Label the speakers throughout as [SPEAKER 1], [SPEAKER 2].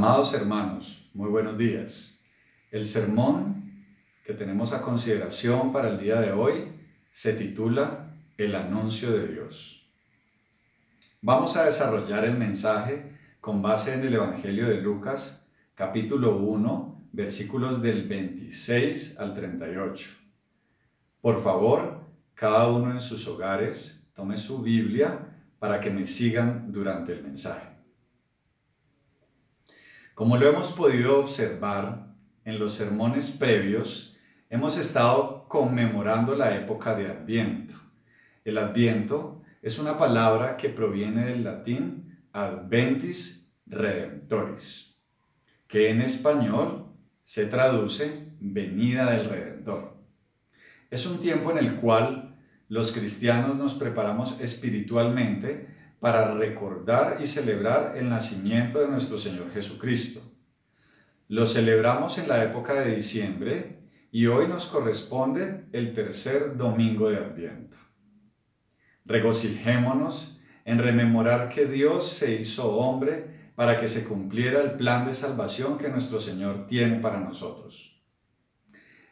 [SPEAKER 1] Amados hermanos, muy buenos días. El sermón que tenemos a consideración para el día de hoy se titula El anuncio de Dios. Vamos a desarrollar el mensaje con base en el Evangelio de Lucas, capítulo 1, versículos del 26 al 38. Por favor, cada uno en sus hogares tome su Biblia para que me sigan durante el mensaje. Como lo hemos podido observar en los sermones previos, hemos estado conmemorando la época de Adviento. El Adviento es una palabra que proviene del latín Adventis Redemptoris, que en español se traduce venida del Redentor. Es un tiempo en el cual los cristianos nos preparamos espiritualmente para recordar y celebrar el nacimiento de nuestro Señor Jesucristo. Lo celebramos en la época de diciembre y hoy nos corresponde el tercer domingo de Adviento. Regocijémonos en rememorar que Dios se hizo hombre para que se cumpliera el plan de salvación que nuestro Señor tiene para nosotros.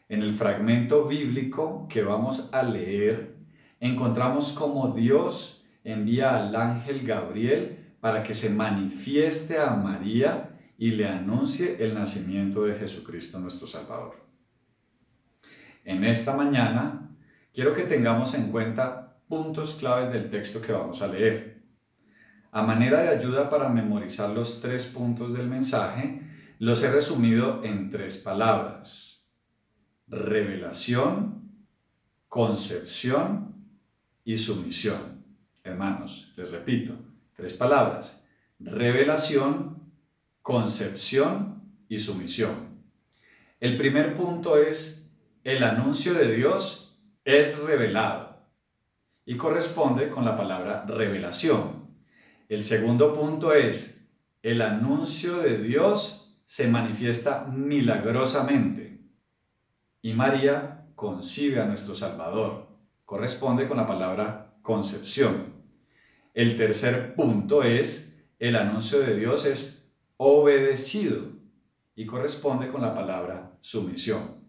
[SPEAKER 1] En el fragmento bíblico que vamos a leer, encontramos cómo Dios envía al ángel Gabriel para que se manifieste a María y le anuncie el nacimiento de Jesucristo nuestro Salvador. En esta mañana quiero que tengamos en cuenta puntos claves del texto que vamos a leer. A manera de ayuda para memorizar los 3 puntos del mensaje, los he resumido en 3 palabras: revelación, concepción y sumisión. Hermanos, les repito, 3 palabras: revelación, concepción y sumisión. El primer punto es: el anuncio de Dios es revelado y corresponde con la palabra revelación. El segundo punto es: el anuncio de Dios se manifiesta milagrosamente y María concibe a nuestro Salvador. Corresponde con la palabra concepción. El tercer punto es: el anuncio de Dios es obedecido y corresponde con la palabra sumisión.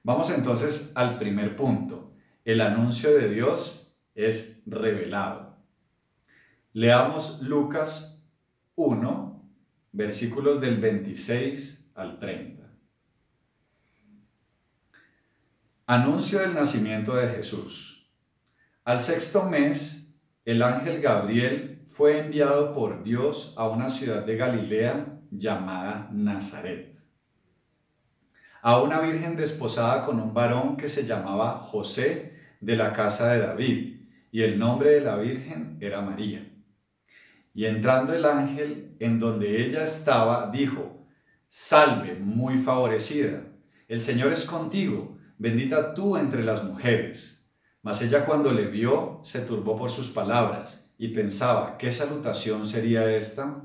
[SPEAKER 1] Vamos entonces al primer punto: el anuncio de Dios es revelado. Leamos Lucas 1, versículos del 26 al 30. Anuncio del nacimiento de Jesús. Al 6º mes, el ángel Gabriel fue enviado por Dios a una ciudad de Galilea llamada Nazaret, a una virgen desposada con un varón que se llamaba José, de la casa de David, y el nombre de la virgen era María. Y entrando el ángel en donde ella estaba, dijo: Salve, muy favorecida, el Señor es contigo, bendita tú entre las mujeres. Mas ella, cuando le vio, se turbó por sus palabras y pensaba: ¿qué salutación sería esta?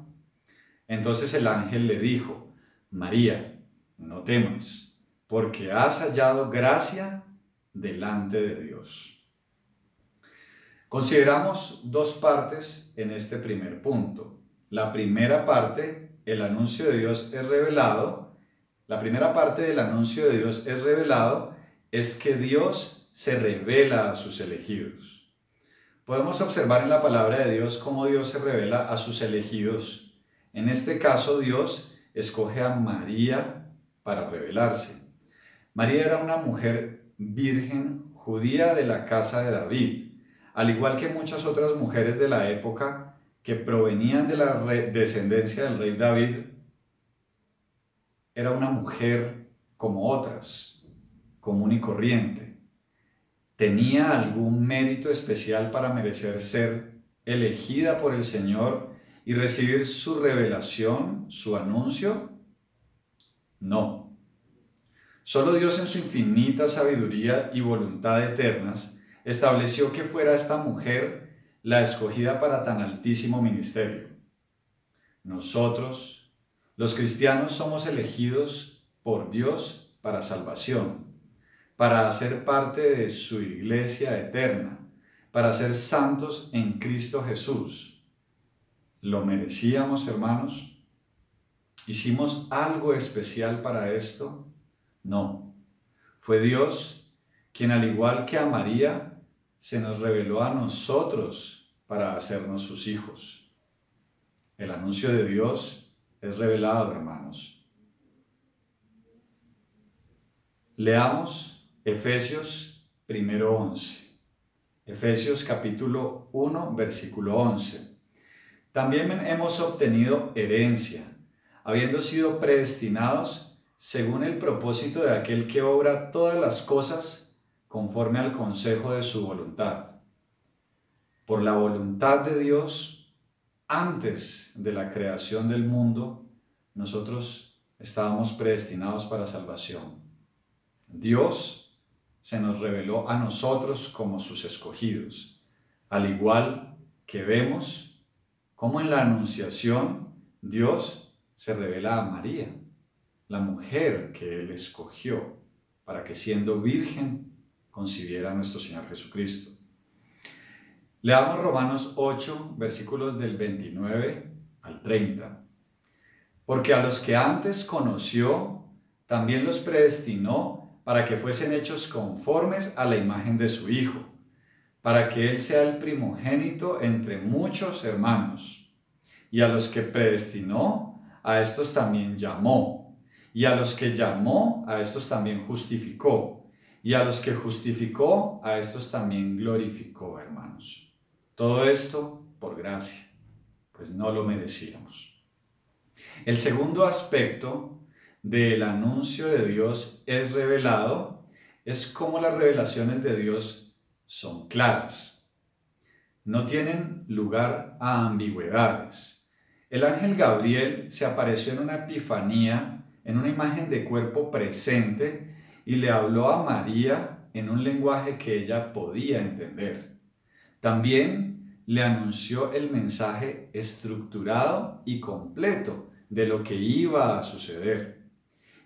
[SPEAKER 1] Entonces el ángel le dijo: María, no temas, porque has hallado gracia delante de Dios. Consideramos 2 partes en este primer punto. La primera parte, el anuncio de Dios es revelado. La primera parte del anuncio de Dios es revelado es que Dios se revela a sus elegidos. Podemos observar en la palabra de Dios cómo Dios se revela a sus elegidos. En este caso, Dios escoge a María para revelarse. María era una mujer virgen judía de la casa de David, al igual que muchas otras mujeres de la época que provenían de la descendencia del rey David. Era una mujer como otras, común y corriente. ¿Tenía algún mérito especial para merecer ser elegida por el Señor y recibir su revelación, su anuncio? No. Solo Dios, en su infinita sabiduría y voluntad eternas, estableció que fuera esta mujer la escogida para tan altísimo ministerio. Nosotros, los cristianos, somos elegidos por Dios para salvación, para hacer parte de su iglesia eterna, para ser santos en Cristo Jesús. ¿Lo merecíamos, hermanos? ¿Hicimos algo especial para esto? No. Fue Dios quien, al igual que a María, se nos reveló a nosotros para hacernos sus hijos. El anuncio de Dios es revelado, hermanos. Leamos Efesios 1:11. Efesios capítulo 1, versículo 11. También hemos obtenido herencia, habiendo sido predestinados según el propósito de aquel que obra todas las cosas conforme al consejo de su voluntad. Por la voluntad de Dios, antes de la creación del mundo, nosotros estábamos predestinados para salvación. Dios se nos reveló a nosotros como sus escogidos, al igual que vemos cómo en la Anunciación Dios se revela a María, la mujer que Él escogió para que, siendo virgen, concibiera a nuestro Señor Jesucristo. Leamos Romanos 8, versículos del 29 al 30. Porque a los que antes conoció, también los predestinó para que fuesen hechos conformes a la imagen de su Hijo, para que Él sea el primogénito entre muchos hermanos. Y a los que predestinó, a estos también llamó. Y a los que llamó, a estos también justificó. Y a los que justificó, a estos también glorificó, hermanos. Todo esto por gracia, pues no lo merecíamos. El segundo aspecto del anuncio de Dios es revelado, es cómo las revelaciones de Dios son claras. No tienen lugar a ambigüedades. El ángel Gabriel se apareció en una epifanía, en una imagen de cuerpo presente, y le habló a María en un lenguaje que ella podía entender. También le anunció el mensaje estructurado y completo de lo que iba a suceder.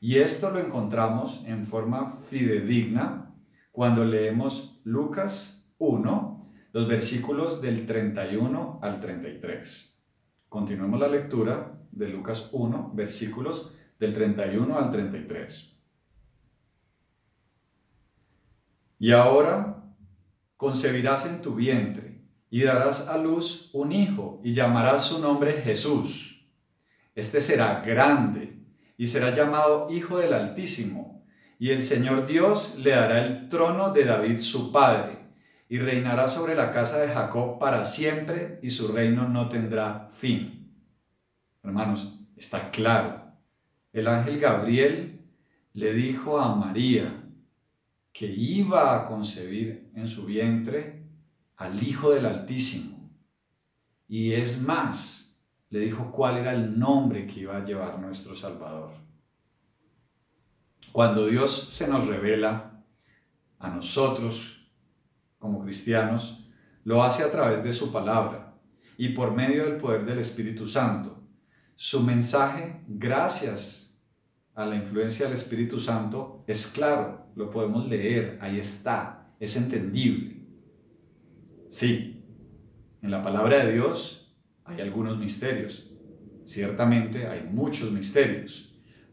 [SPEAKER 1] Y esto lo encontramos en forma fidedigna cuando leemos Lucas 1, los versículos del 31 al 33. Continuemos la lectura de Lucas 1, versículos del 31 al 33. Y ahora concebirás en tu vientre y darás a luz un hijo y llamarás su nombre Jesús. Este será grande y será llamado Hijo del Altísimo, y el Señor Dios le dará el trono de David su padre, y reinará sobre la casa de Jacob para siempre, y su reino no tendrá fin. Hermanos, está claro. El ángel Gabriel le dijo a María que iba a concebir en su vientre al Hijo del Altísimo. Y es más, le dijo cuál era el nombre que iba a llevar nuestro Salvador. Cuando Dios se nos revela a nosotros como cristianos, lo hace a través de su palabra y por medio del poder del Espíritu Santo. Su mensaje, gracias a la influencia del Espíritu Santo, es claro, lo podemos leer, ahí está, es entendible. Sí, en la palabra de Dios hay algunos misterios, ciertamente hay muchos misterios,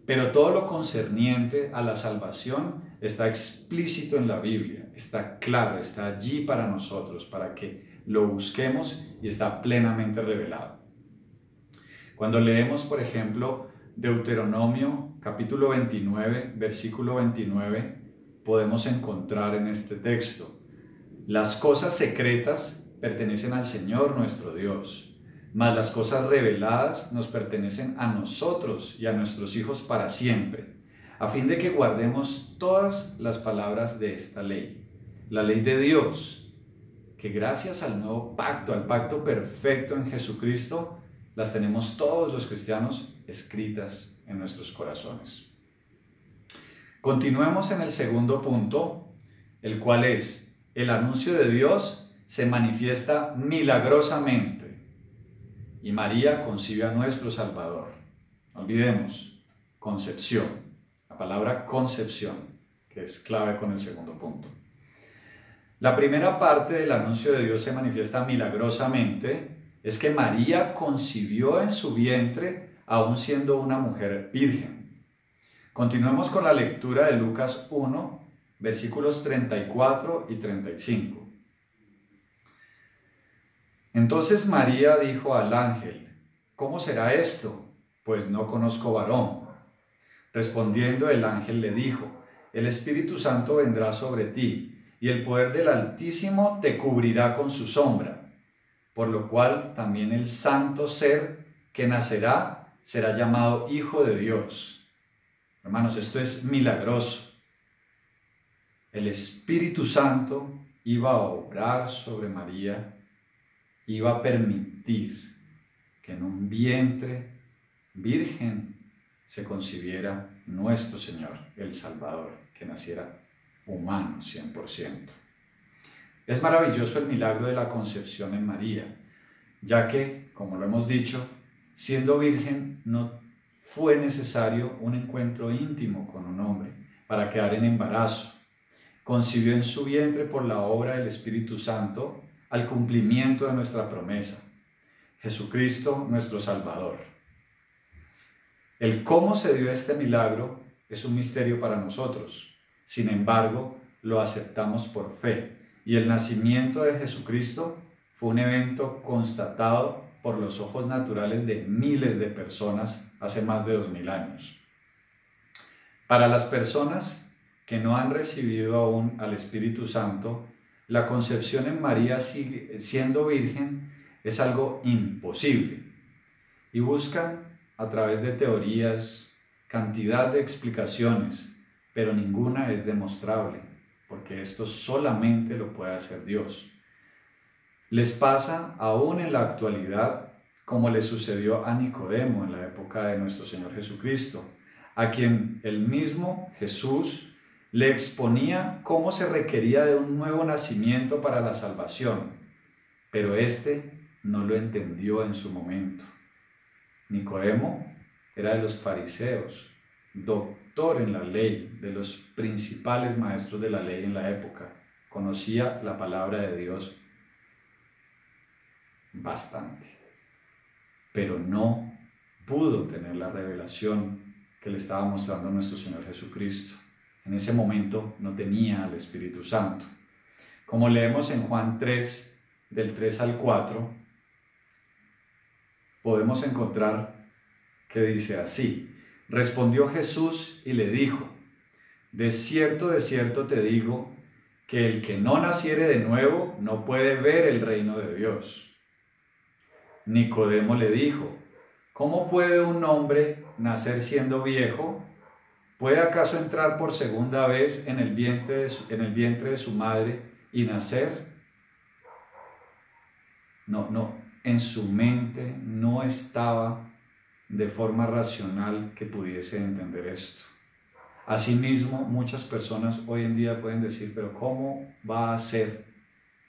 [SPEAKER 1] pero todo lo concerniente a la salvación está explícito en la Biblia, está claro, está allí para nosotros, para que lo busquemos y está plenamente revelado. Cuando leemos, por ejemplo, Deuteronomio capítulo 29, versículo 29, podemos encontrar en este texto: las cosas secretas pertenecen al Señor nuestro Dios, mas las cosas reveladas nos pertenecen a nosotros y a nuestros hijos para siempre, a fin de que guardemos todas las palabras de esta ley, la ley de Dios, que gracias al nuevo pacto, al pacto perfecto en Jesucristo, las tenemos todos los cristianos escritas en nuestros corazones. Continuemos en el segundo punto, el cual es: el anuncio de Dios se manifiesta milagrosamente y María concibe a nuestro Salvador. No olvidemos, concepción, la palabra concepción, que es clave con el segundo punto. La primera parte del anuncio de Dios se manifiesta milagrosamente, es que María concibió en su vientre aún siendo una mujer virgen. Continuemos con la lectura de Lucas 1, versículos 34 y 35. Entonces María dijo al ángel: ¿Cómo será esto? Pues no conozco varón. Respondiendo el ángel le dijo: El Espíritu Santo vendrá sobre ti, y el poder del Altísimo te cubrirá con su sombra, por lo cual también el santo ser que nacerá será llamado Hijo de Dios. Hermanos, esto es milagroso. El Espíritu Santo iba a obrar sobre María, iba a permitir que en un vientre virgen se concibiera nuestro Señor, el Salvador, que naciera humano 100%. Es maravilloso el milagro de la concepción en María, ya que, como lo hemos dicho, siendo virgen no fue necesario un encuentro íntimo con un hombre para quedar en embarazo. Concibió en su vientre por la obra del Espíritu Santo al cumplimiento de nuestra promesa, Jesucristo nuestro Salvador. El cómo se dio este milagro es un misterio para nosotros. Sin embargo, lo aceptamos por fe, y el nacimiento de Jesucristo fue un evento constatado por los ojos naturales de miles de personas hace más de 2000 años. Para las personas que no han recibido aún al Espíritu Santo, la concepción en María siendo virgen es algo imposible, y buscan a través de teorías cantidad de explicaciones, pero ninguna es demostrable, porque esto solamente lo puede hacer Dios. Les pasa aún en la actualidad, como le sucedió a Nicodemo en la época de nuestro Señor Jesucristo, a quien el mismo Jesús le exponía cómo se requería de un nuevo nacimiento para la salvación, pero éste no lo entendió en su momento. Nicodemo era de los fariseos, doctor en la ley, de los principales maestros de la ley en la época. Conocía la palabra de Dios bastante, pero no pudo tener la revelación que le estaba mostrando nuestro Señor Jesucristo. En ese momento no tenía al Espíritu Santo. Como leemos en Juan 3, del 3 al 4, podemos encontrar que dice así: Respondió Jesús y le dijo: de cierto te digo, que el que no naciere de nuevo no puede ver el reino de Dios. Nicodemo le dijo: ¿cómo puede un hombre nacer siendo viejo? ¿Puede acaso entrar por segunda vez en el vientre de su madre y nacer? No, en su mente no estaba de forma racional que pudiese entender esto. Asimismo, muchas personas hoy en día pueden decir: pero ¿cómo va a ser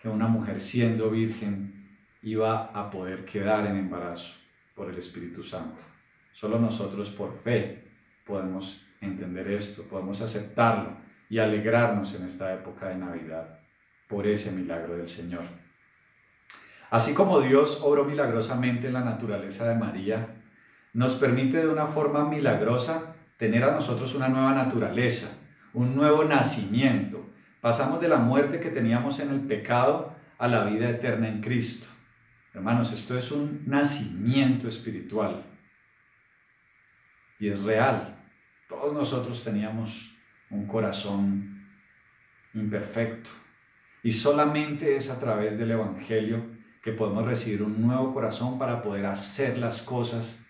[SPEAKER 1] que una mujer siendo virgen iba a poder quedar en embarazo por el Espíritu Santo? Solo nosotros por fe podemos entender esto, podemos aceptarlo y alegrarnos en esta época de Navidad por ese milagro del Señor. Así como Dios obró milagrosamente en la naturaleza de María, nos permite de una forma milagrosa tener a nosotros una nueva naturaleza, un nuevo nacimiento. Pasamos de la muerte que teníamos en el pecado a la vida eterna en Cristo. Hermanos, esto es un nacimiento espiritual y es real. Todos nosotros teníamos un corazón imperfecto y solamente es a través del Evangelio que podemos recibir un nuevo corazón para poder hacer las cosas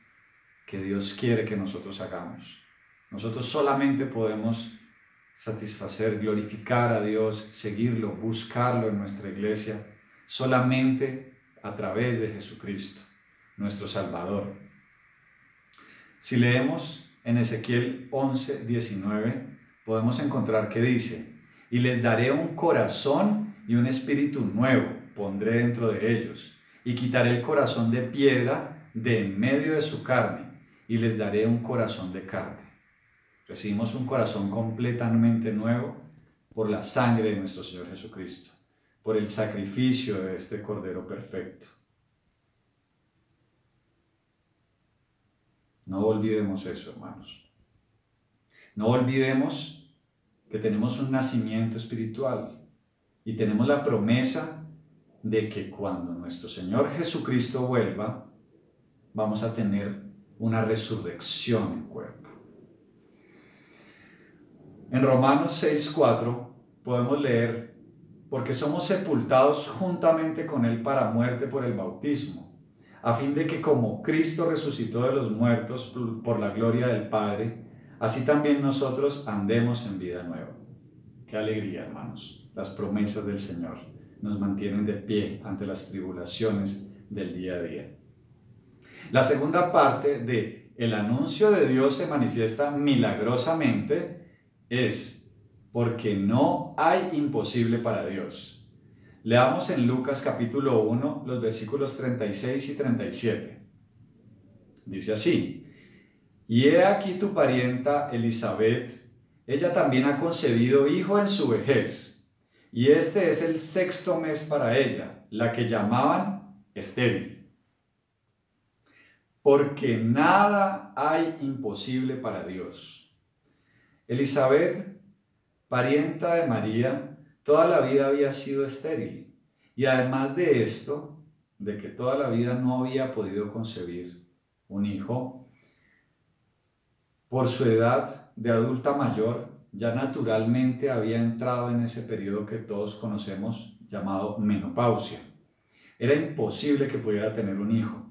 [SPEAKER 1] que Dios quiere que nosotros hagamos. Nosotros solamente podemos satisfacer, glorificar a Dios, seguirlo, buscarlo en nuestra iglesia, solamente a través de Jesucristo, nuestro Salvador. Si leemos en Ezequiel 11, 19, podemos encontrar que dice: y les daré un corazón y un espíritu nuevo pondré dentro de ellos, y quitaré el corazón de piedra de en medio de su carne, y les daré un corazón de carne. Recibimos un corazón completamente nuevo por la sangre de nuestro Señor Jesucristo, por el sacrificio de este Cordero perfecto. No olvidemos eso, hermanos. No olvidemos que tenemos un nacimiento espiritual y tenemos la promesa de que cuando nuestro Señor Jesucristo vuelva, vamos a tener una resurrección en cuerpo. En Romanos 6:4 podemos leer: porque somos sepultados juntamente con Él para muerte por el bautismo, a fin de que como Cristo resucitó de los muertos por la gloria del Padre, así también nosotros andemos en vida nueva. Qué alegría, hermanos. Las promesas del Señor nos mantienen de pie ante las tribulaciones del día a día. La segunda parte de el anuncio de Dios se manifiesta milagrosamente es porque no hay imposible para Dios. Leamos en Lucas capítulo 1 los versículos 36 y 37. Dice así: y he aquí tu parienta Elisabet, ella también ha concebido hijo en su vejez, y este es el 6º mes para ella, la que llamaban estéril. Porque nada hay imposible para Dios. Elisabet, parienta de María, toda la vida había sido estéril, y además de esto, de que toda la vida no había podido concebir un hijo, por su edad de adulta mayor, ya naturalmente había entrado en ese periodo que todos conocemos llamado menopausia. Era imposible que pudiera tener un hijo.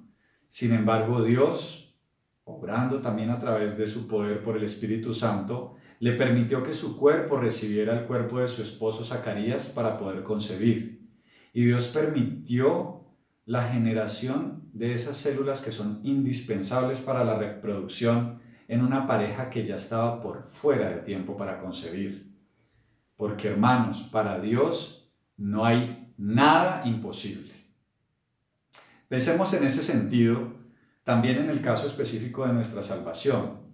[SPEAKER 1] Sin embargo, Dios, obrando también a través de su poder por el Espíritu Santo, le permitió que su cuerpo recibiera el cuerpo de su esposo Zacarías para poder concebir. Y Dios permitió la generación de esas células que son indispensables para la reproducción en una pareja que ya estaba por fuera de tiempo para concebir. Porque, hermanos, para Dios no hay nada imposible. Pensemos en ese sentido también en el caso específico de nuestra salvación.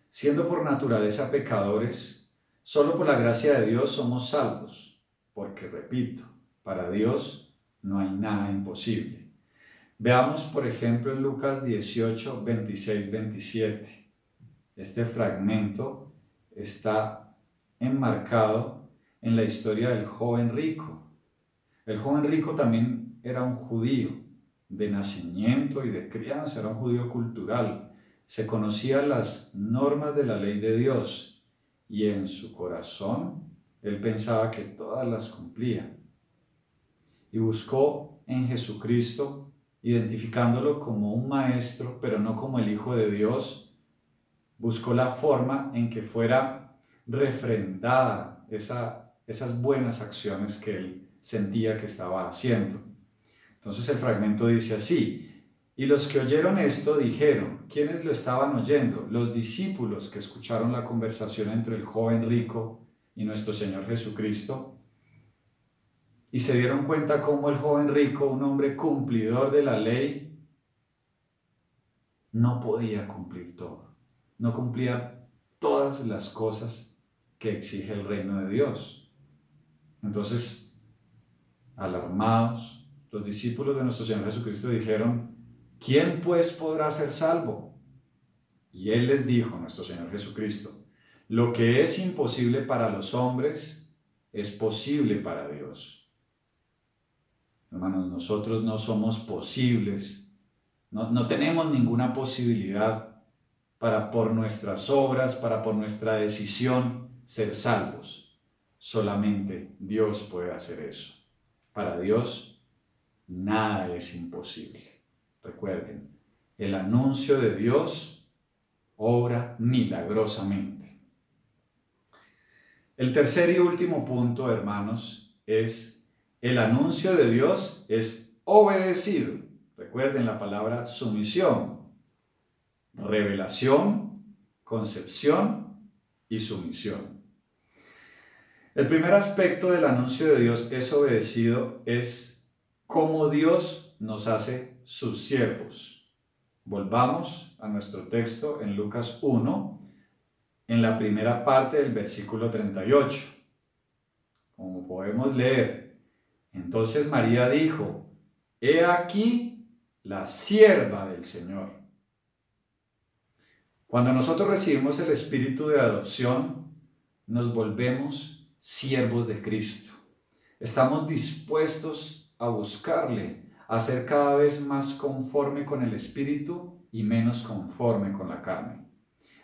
[SPEAKER 1] Siendo por naturaleza pecadores, solo por la gracia de Dios somos salvos, porque, repito, para Dios no hay nada imposible. Veamos, por ejemplo, en Lucas 18, 26, 27. Este fragmento está enmarcado en la historia del joven rico. El joven rico también era un judío de nacimiento y de crianza, era un judío cultural. Se conocían las normas de la ley de Dios y en su corazón él pensaba que todas las cumplía. Y buscó en Jesucristo, identificándolo como un maestro, pero no como el Hijo de Dios, buscó la forma en que fuera refrendada esas buenas acciones que él sentía que estaba haciendo. Entonces el fragmento dice así: y los que oyeron esto dijeron, ¿quiénes lo estaban oyendo? Los discípulos que escucharon la conversación entre el joven rico y nuestro Señor Jesucristo, y se dieron cuenta cómo el joven rico, un hombre cumplidor de la ley, no podía cumplir todo, no cumplía todas las cosas que exige el reino de Dios. Entonces, alarmados, los discípulos de nuestro Señor Jesucristo dijeron, ¿quién pues podrá ser salvo? Y Él les dijo, nuestro Señor Jesucristo, lo que es imposible para los hombres es posible para Dios. Hermanos, nosotros no somos posibles, no tenemos ninguna posibilidad para por nuestras obras, para por nuestra decisión ser salvos. Solamente Dios puede hacer eso. Para Dios nada es imposible. Recuerden, el anuncio de Dios obra milagrosamente. El tercer y último punto, hermanos, es el anuncio de Dios es obedecido. Recuerden la palabra sumisión, revelación, concepción y sumisión. El primer aspecto del anuncio de Dios es obedecido es cómo Dios nos hace sus siervos. Volvamos a nuestro texto en Lucas 1, en la primera parte del versículo 38. Como podemos leer, entonces María dijo, he aquí la sierva del Señor. Cuando nosotros recibimos el espíritu de adopción, nos volvemos siervos de Cristo. Estamos dispuestos a buscarle, a ser cada vez más conforme con el espíritu y menos conforme con la carne.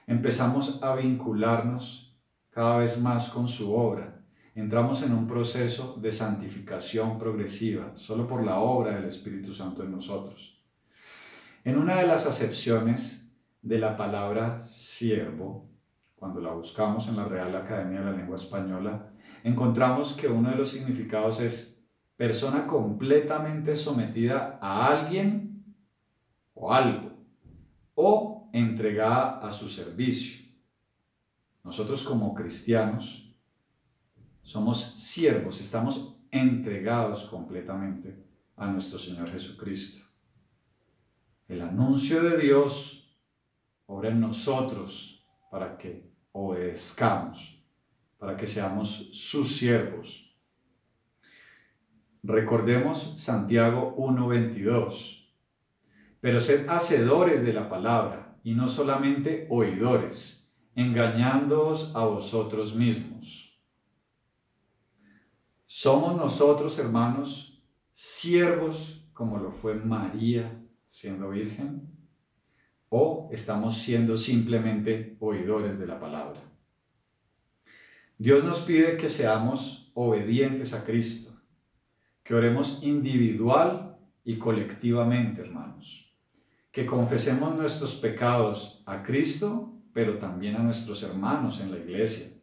[SPEAKER 1] Empezamos a vincularnos cada vez más con su obra. Entramos en un proceso de santificación progresiva, solo por la obra del Espíritu Santo en nosotros. En una de las acepciones de la palabra siervo, cuando la buscamos en la Real Academia de la Lengua Española, encontramos que uno de los significados es persona completamente sometida a alguien o algo, o entregada a su servicio. Nosotros como cristianos somos siervos, estamos entregados completamente a nuestro Señor Jesucristo. El anuncio de Dios obra en nosotros para que obedezcamos, para que seamos sus siervos. Recordemos Santiago 1:22. Pero sed hacedores de la palabra y no solamente oidores, engañándoos a vosotros mismos. ¿Somos nosotros, hermanos, siervos como lo fue María siendo virgen? ¿O estamos siendo simplemente oidores de la palabra? Dios nos pide que seamos obedientes a Cristo, que oremos individual y colectivamente, hermanos, que confesemos nuestros pecados a Cristo, pero también a nuestros hermanos en la iglesia,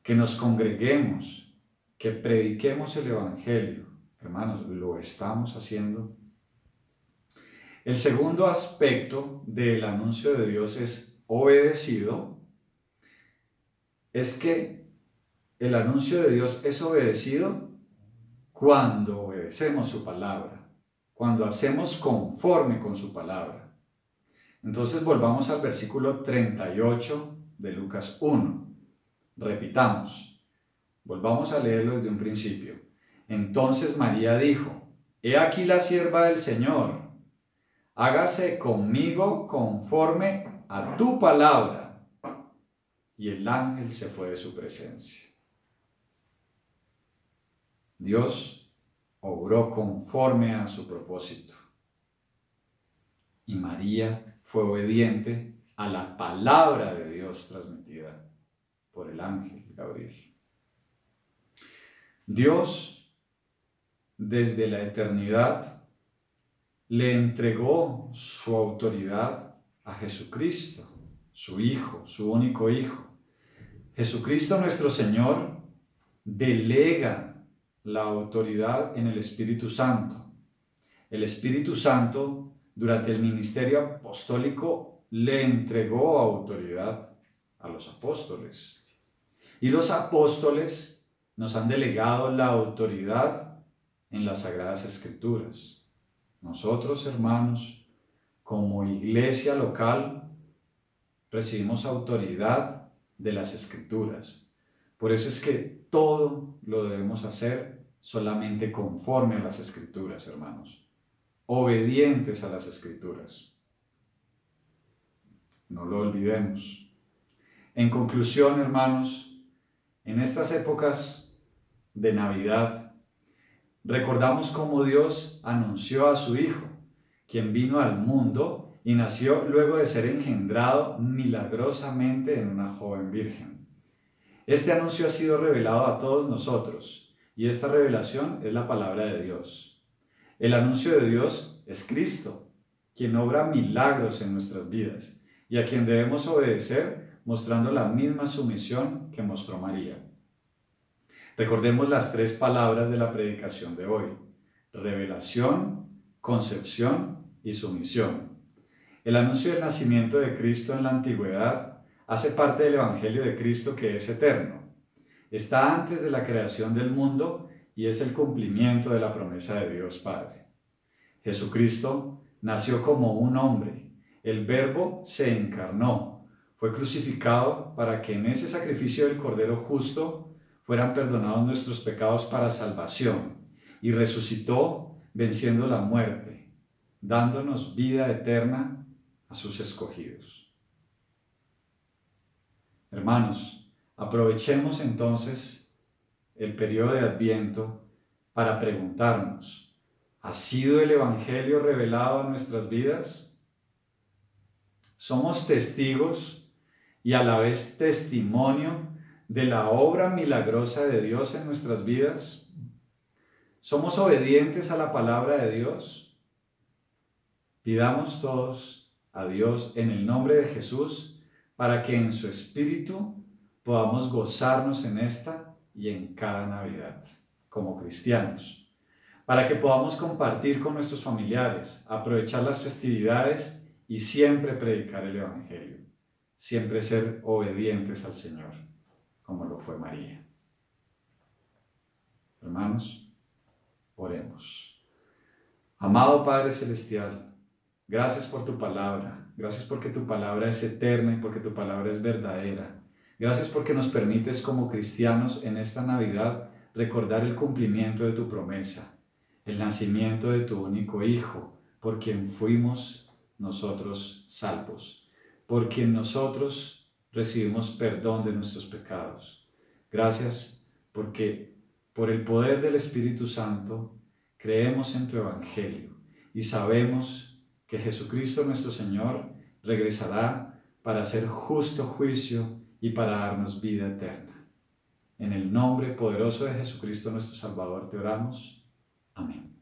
[SPEAKER 1] que nos congreguemos, que prediquemos el Evangelio. Hermanos, ¿lo estamos haciendo? El segundo aspecto del anuncio de Dios es obedecido. Es que el anuncio de Dios es obedecido cuando obedecemos su palabra, cuando hacemos conforme con su palabra. Entonces volvamos al versículo 38 de Lucas 1. Repitamos, volvamos a leerlo desde un principio. Entonces María dijo: He aquí la sierva del Señor, hágase conmigo conforme a tu palabra. Y el ángel se fue de su presencia. Dios obró conforme a su propósito. Y María fue obediente a la palabra de Dios transmitida por el ángel Gabriel. Dios, desde la eternidad, le entregó su autoridad a Jesucristo, su Hijo, su único Hijo. Jesucristo nuestro Señor delega la autoridad en el Espíritu Santo. El Espíritu Santo, durante el ministerio apostólico, le entregó autoridad a los apóstoles. Y los apóstoles nos han delegado la autoridad en las Sagradas Escrituras. Nosotros, hermanos, como iglesia local, recibimos autoridad de las Escrituras. Por eso es que todo lo debemos hacer solamente conforme a las Escrituras, hermanos. Obedientes a las Escrituras. No lo olvidemos. En conclusión, hermanos, en estas épocas de Navidad, recordamos cómo Dios anunció a su Hijo, quien vino al mundo y nació luego de ser engendrado milagrosamente en una joven virgen. Este anuncio ha sido revelado a todos nosotros, y esta revelación es la palabra de Dios. El anuncio de Dios es Cristo, quien obra milagros en nuestras vidas, y a quien debemos obedecer mostrando la misma sumisión que mostró María. Recordemos las tres palabras de la predicación de hoy: revelación, concepción y sumisión. El anuncio del nacimiento de Cristo en la antigüedad hace parte del Evangelio de Cristo, que es eterno. Está antes de la creación del mundo y es el cumplimiento de la promesa de Dios Padre. Jesucristo nació como un hombre. El Verbo se encarnó, fue crucificado para que en ese sacrificio del Cordero justo fueran perdonados nuestros pecados para salvación, y resucitó venciendo la muerte, dándonos vida eterna a sus escogidos. Hermanos, aprovechemos entonces el periodo de Adviento para preguntarnos, ¿ha sido el Evangelio revelado a nuestras vidas? ¿Somos testigos y a la vez testimonio de la obra milagrosa de Dios en nuestras vidas? ¿Somos obedientes a la palabra de Dios? Pidamos todos a Dios en el nombre de Jesús para que en su Espíritu podamos gozarnos en esta y en cada Navidad como cristianos, para que podamos compartir con nuestros familiares, aprovechar las festividades y siempre predicar el Evangelio, siempre ser obedientes al Señor, como lo fue María. Hermanos, oremos. Amado Padre Celestial, gracias por tu palabra, gracias porque tu palabra es eterna y porque tu palabra es verdadera. Gracias porque nos permites como cristianos en esta Navidad recordar el cumplimiento de tu promesa, el nacimiento de tu único Hijo, por quien fuimos nosotros salvos, por quien nosotros recibimos perdón de nuestros pecados. Gracias porque por el poder del Espíritu Santo creemos en tu Evangelio y sabemos que Jesucristo nuestro Señor regresará para hacer justo juicio y para darnos vida eterna. En el nombre poderoso de Jesucristo nuestro Salvador te oramos. Amén.